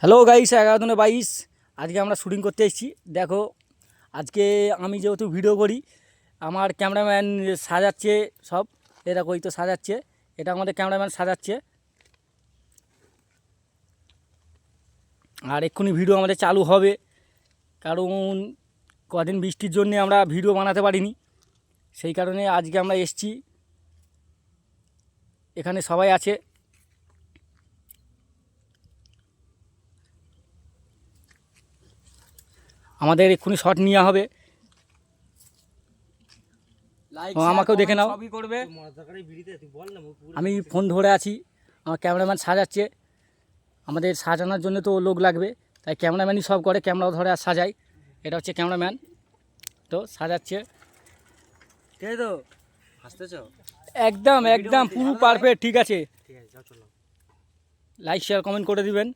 Hello guys, 11/22 আজকে আমরা shooting করতে এসেছি। দেখো, আজকে আমি যেহেতু ভিডিও করি, আমার ক্যামেরাম্যান সাজাচ্ছে সব। এ দেখো, এই তো সাজাচ্ছে, এটা আমাদের ক্যামেরাম্যান সাজাচ্ছে। আর এক্ষুনি ভিডিও আমাদের চালু হবে, কারণ কদিন বৃষ্টির জন্যে আমরা ভিডিও বানাতে পারিনি। সেই কারণে আজকে আমরা এসেছি, এখানে সবাই আছে। আমাদের এক্ষুনি শট নেওয়া হবে, আমাকেও দেখে নাও। আমি ফোন ধরে আছি, আমার ক্যামেরাম্যান সাজাচ্ছে। আমাদের সাজানোর জন্য তো লোক লাগবে, তাই ক্যামেরাম্যানই সব করে, ক্যামেরাও ধরে আর সাজায়। এটা হচ্ছে ক্যামেরাম্যান, তো সাজাচ্ছে। ঠিক আছে তো, একদম একদম পুরো পারফেক্ট। ঠিক আছে, লাইক শেয়ার কমেন্ট করে দিবেন।